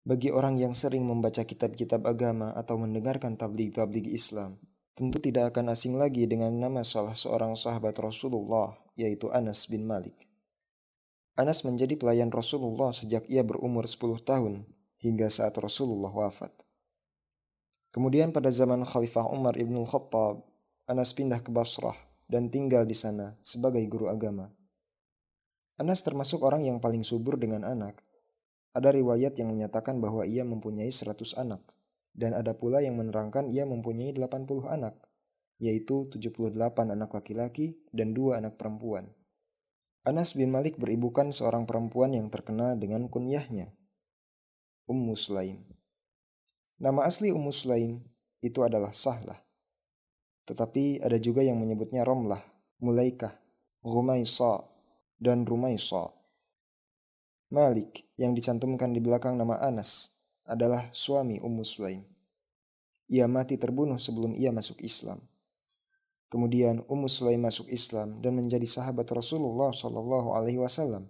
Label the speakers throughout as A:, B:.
A: Bagi orang yang sering membaca kitab-kitab agama atau mendengarkan tabligh-tabligh Islam, tentu tidak akan asing lagi dengan nama salah seorang sahabat Rasulullah, yaitu Anas bin Malik. Anas menjadi pelayan Rasulullah sejak ia berumur 10 tahun hingga saat Rasulullah wafat. Kemudian pada zaman Khalifah Umar ibn Khattab, Anas pindah ke Basrah dan tinggal di sana sebagai guru agama. Anas termasuk orang yang paling subur dengan anak. Ada riwayat yang menyatakan bahwa ia mempunyai 100 anak, dan ada pula yang menerangkan ia mempunyai 80 anak, yaitu 78 anak laki-laki dan 2 anak perempuan. Anas bin Malik beribukan seorang perempuan yang terkenal dengan kunyahnya, Ummu Sulaim. Nama asli Ummu Sulaim itu adalah Sahlah, tetapi ada juga yang menyebutnya Romlah, Mulaikah, Rumaisa, dan Rumaisa. Malik yang dicantumkan di belakang nama Anas adalah suami Ummu Sulaim. Ia mati terbunuh sebelum ia masuk Islam. Kemudian Ummu Sulaim masuk Islam dan menjadi sahabat Rasulullah Shallallahu Alaihi Wasallam.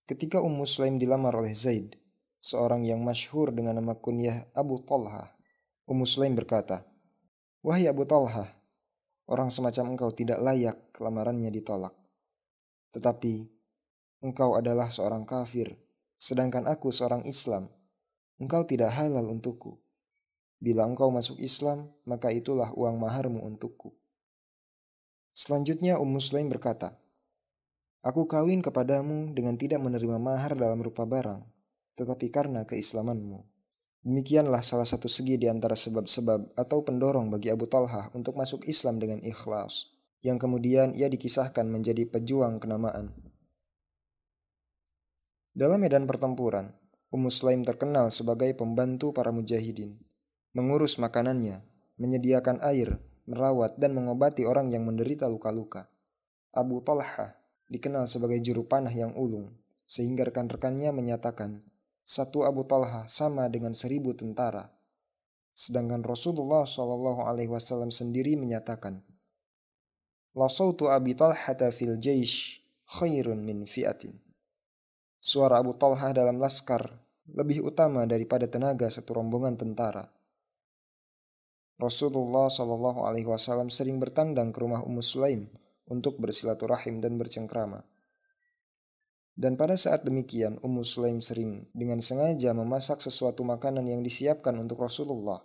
A: Ketika Ummu Sulaim dilamar oleh Zaid, seorang yang masyhur dengan nama kunyah Abu Talha, Ummu Sulaim berkata, "Wahai Abu Talha, orang semacam engkau tidak layak lamarannya ditolak. Tetapi engkau adalah seorang kafir, sedangkan aku seorang Islam. Engkau tidak halal untukku. Bila engkau masuk Islam, maka itulah uang maharmu untukku." Selanjutnya Ummu Sulaim berkata, "Aku kawin kepadamu dengan tidak menerima mahar dalam rupa barang, tetapi karena keislamanmu." Demikianlah salah satu segi di antara sebab-sebab atau pendorong bagi Abu Talha untuk masuk Islam dengan ikhlas, yang kemudian ia dikisahkan menjadi pejuang kenamaan. Dalam medan pertempuran, Ummu Sulaim terkenal sebagai pembantu para mujahidin, mengurus makanannya, menyediakan air, merawat dan mengobati orang yang menderita luka-luka. Abu Talha dikenal sebagai juru panah yang ulung, sehingga rekan-rekannya menyatakan, satu Abu Talha sama dengan 1.000 tentara. Sedangkan Rasulullah Shallallahu Alaihi Wasallam sendiri menyatakan, "La sautu Abi Talhata fil jaish khairun min fi'atin." Suara Abu Talha dalam laskar lebih utama daripada tenaga satu rombongan tentara. Rasulullah Shallallahu Alaihi Wasallam sering bertandang ke rumah Ummu Sulaim untuk bersilaturahim dan bercengkrama. Dan pada saat demikian, Ummu Sulaim sering dengan sengaja memasak sesuatu makanan yang disiapkan untuk Rasulullah.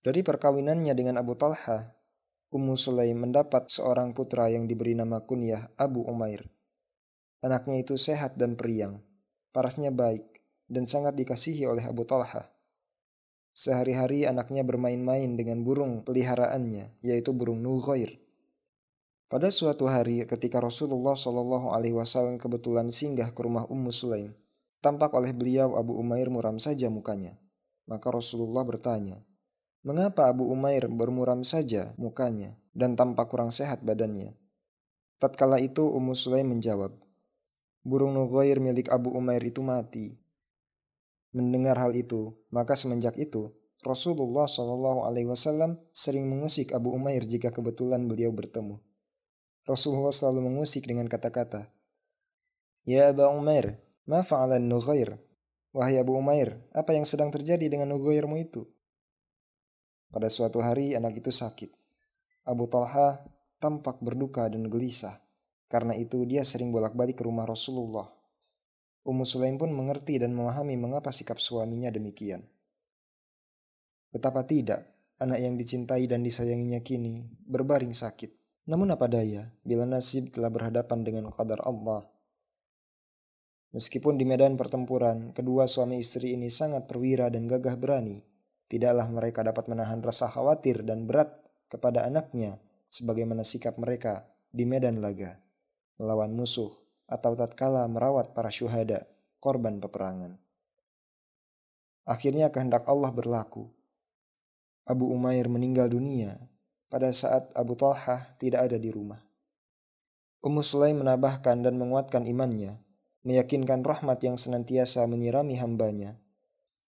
A: Dari perkawinannya dengan Abu Talha, Ummu Sulaim mendapat seorang putra yang diberi nama kunyah Abu Umair. Anaknya itu sehat dan periang, parasnya baik, dan sangat dikasihi oleh Abu Talha. Sehari-hari anaknya bermain-main dengan burung peliharaannya, yaitu burung Nughair. Pada suatu hari ketika Rasulullah Shallallahu Alaihi Wasallam kebetulan singgah ke rumah Ummu Sulaim, tampak oleh beliau Abu Umair muram saja mukanya. Maka Rasulullah bertanya, "Mengapa Abu Umair bermuram saja mukanya dan tampak kurang sehat badannya?" Tatkala itu Ummu Sulaim menjawab, "Burung Nughair milik Abu Umair itu mati." Mendengar hal itu, maka semenjak itu Rasulullah Shallallahu Alaihi Wasallam sering mengusik Abu Umair jika kebetulan beliau bertemu. Rasulullah selalu mengusik dengan kata-kata, "Ya Aba Umair, ma fa'alan Nughair?" Wahai Abu Umair, apa yang sedang terjadi dengan Nughairmu itu? Pada suatu hari anak itu sakit. Abu Talha tampak berduka dan gelisah. Karena itu dia sering bolak-balik ke rumah Rasulullah. Ummu Sulaim pun mengerti dan memahami mengapa sikap suaminya demikian. Betapa tidak, anak yang dicintai dan disayanginya kini berbaring sakit. Namun apa daya, bila nasib telah berhadapan dengan qadar Allah. Meskipun di medan pertempuran, kedua suami istri ini sangat perwira dan gagah berani, tidaklah mereka dapat menahan rasa khawatir dan berat kepada anaknya sebagaimana sikap mereka di medan laga, melawan musuh atau tatkala merawat para syuhada, korban peperangan. Akhirnya kehendak Allah berlaku. Abu Umair meninggal dunia pada saat Abu Talha tidak ada di rumah. Ummu Sulaim menambahkan dan menguatkan imannya, meyakinkan rahmat yang senantiasa menyirami hambanya.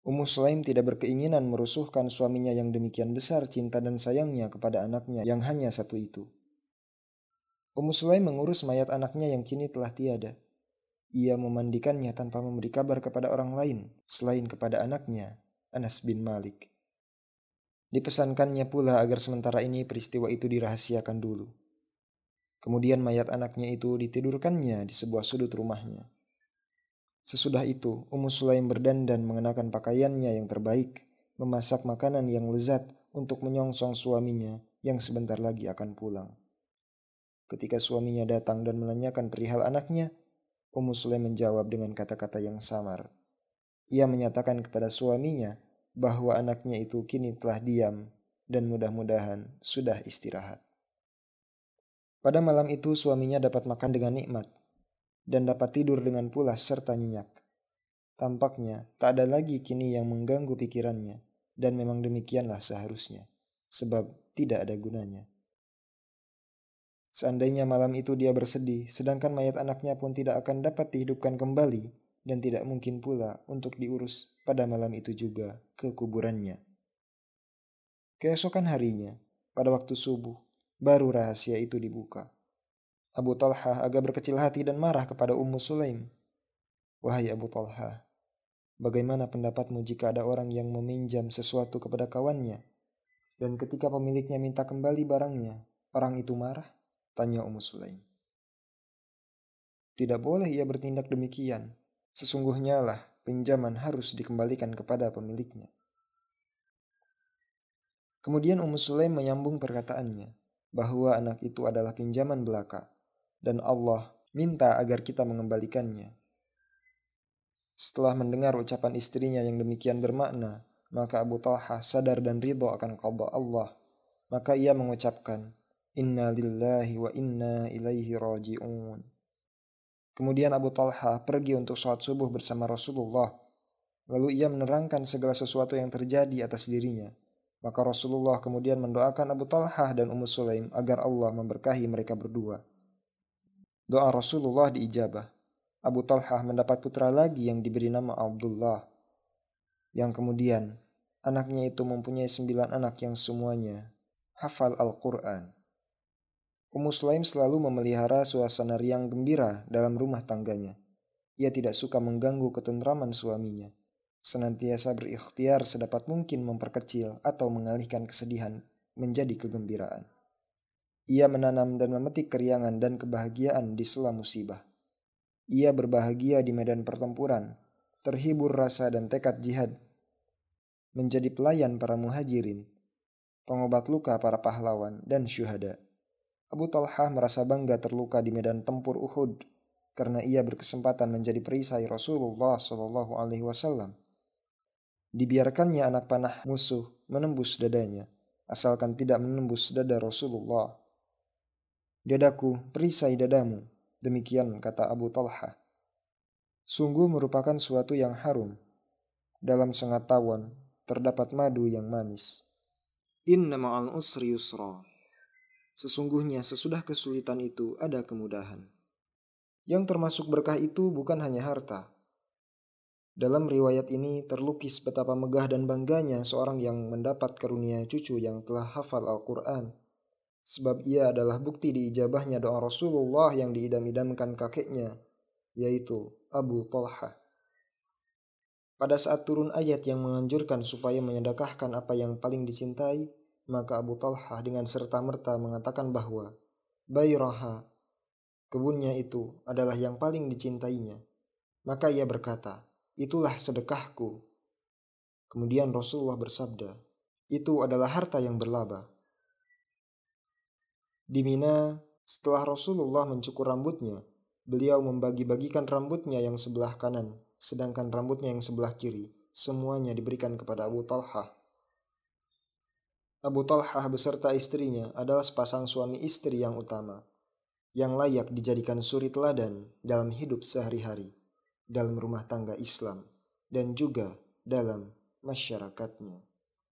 A: Ummu Sulaim tidak berkeinginan merusuhkan suaminya yang demikian besar cinta dan sayangnya kepada anaknya yang hanya satu itu. Ummu Sulaim mengurus mayat anaknya yang kini telah tiada. ia memandikannya tanpa memberi kabar kepada orang lain selain kepada anaknya, Anas bin Malik. Dipesankannya pula agar sementara ini peristiwa itu dirahasiakan dulu. Kemudian mayat anaknya itu ditidurkannya di sebuah sudut rumahnya. Sesudah itu, Ummu Sulaim berdandan mengenakan pakaiannya yang terbaik, memasak makanan yang lezat untuk menyongsong suaminya yang sebentar lagi akan pulang. Ketika suaminya datang dan menanyakan perihal anaknya, Ummu Sulaim menjawab dengan kata-kata yang samar. Ia menyatakan kepada suaminya bahwa anaknya itu kini telah diam dan mudah-mudahan sudah istirahat. Pada malam itu suaminya dapat makan dengan nikmat dan dapat tidur dengan pulas serta nyenyak. Tampaknya tak ada lagi kini yang mengganggu pikirannya, dan memang demikianlah seharusnya, sebab tidak ada gunanya. Seandainya malam itu dia bersedih, sedangkan mayat anaknya pun tidak akan dapat dihidupkan kembali, dan tidak mungkin pula untuk diurus pada malam itu juga ke kuburannya. Keesokan harinya, pada waktu subuh, baru rahasia itu dibuka. Abu Talhah agak berkecil hati dan marah kepada Ummu Sulaim. Wahai Abu Talhah, bagaimana pendapatmu jika ada orang yang meminjam sesuatu kepada kawannya, dan ketika pemiliknya minta kembali barangnya, orang itu marah? Tanya Ummu Sulaim. Tidak boleh ia bertindak demikian. Sesungguhnya lah pinjaman harus dikembalikan kepada pemiliknya. Kemudian Ummu Sulaim menyambung perkataannya, bahwa anak itu adalah pinjaman belaka, dan Allah minta agar kita mengembalikannya. Setelah mendengar ucapan istrinya yang demikian bermakna, maka Abu Talhah sadar dan ridho akan qada Allah. Maka ia mengucapkan, Inna lillahi wa inna ilaihi raji'un. Kemudian Abu Talhah pergi untuk sholat subuh bersama Rasulullah. Lalu ia menerangkan segala sesuatu yang terjadi atas dirinya. Maka Rasulullah kemudian mendoakan Abu Talhah dan Ummu Sulaim agar Allah memberkahi mereka berdua. Doa Rasulullah diijabah. Abu Talhah mendapat putra lagi yang diberi nama Abdullah. Yang kemudian, anaknya itu mempunyai 9 anak yang semuanya hafal Al-Quran. Ummu Sulaim selalu memelihara suasana riang gembira dalam rumah tangganya. Ia tidak suka mengganggu ketentraman suaminya. Senantiasa berikhtiar sedapat mungkin memperkecil atau mengalihkan kesedihan menjadi kegembiraan. Ia menanam dan memetik keriangan dan kebahagiaan di sela musibah. Ia berbahagia di medan pertempuran, terhibur rasa dan tekad jihad, menjadi pelayan para muhajirin, pengobat luka para pahlawan dan syuhada. Abu Talhah merasa bangga terluka di medan tempur Uhud karena ia berkesempatan menjadi perisai Rasulullah SAW. Dibiarkannya anak panah musuh menembus dadanya, asalkan tidak menembus dada Rasulullah. Dadaku, perisai dadamu, demikian kata Abu Talhah. Sungguh merupakan suatu yang harum. Dalam sengat tawon terdapat madu yang manis. Inna ma'al usri yusra. Sesungguhnya sesudah kesulitan itu ada kemudahan. Yang termasuk berkah itu bukan hanya harta. Dalam riwayat ini terlukis betapa megah dan bangganya seorang yang mendapat karunia cucu yang telah hafal Al-Quran. Sebab ia adalah bukti diijabahnya doa Rasulullah yang diidam-idamkan kakeknya, yaitu Abu Talhah. Pada saat turun ayat yang menganjurkan supaya menyedekahkan apa yang paling dicintai, maka Abu Talhah dengan serta-merta mengatakan bahwa Bayraha, kebunnya itu adalah yang paling dicintainya. Maka ia berkata, itulah sedekahku. Kemudian Rasulullah bersabda, itu adalah harta yang berlaba. Di Mina, setelah Rasulullah mencukur rambutnya, beliau membagi-bagikan rambutnya yang sebelah kanan, sedangkan rambutnya yang sebelah kiri, semuanya diberikan kepada Abu Talhah. Abu Talhah beserta istrinya adalah sepasang suami istri yang utama, yang layak dijadikan suri teladan dalam hidup sehari-hari, dalam rumah tangga Islam, dan juga dalam masyarakatnya.